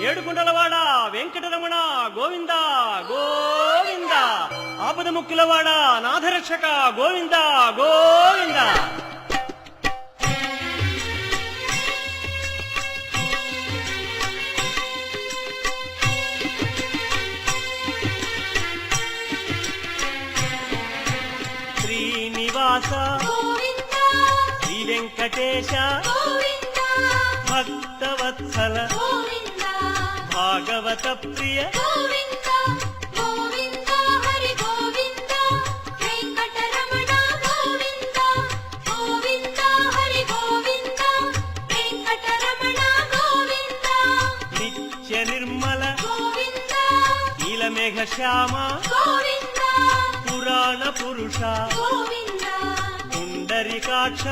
ఏడుకుంటలవాడ వెంకటరమణ గోవింద గోవింద, ఆపద ముక్కులవాడ నాథరక్షక గోవింద గోవింద. శ్రీనివాస శ్రీ వెంకటేశ భక్తవత్సల భాగవత ప్రియ నిత్య నిర్మల నీలమేఘ శ్యామ పురాణ పురుష పుండరీకాక్ష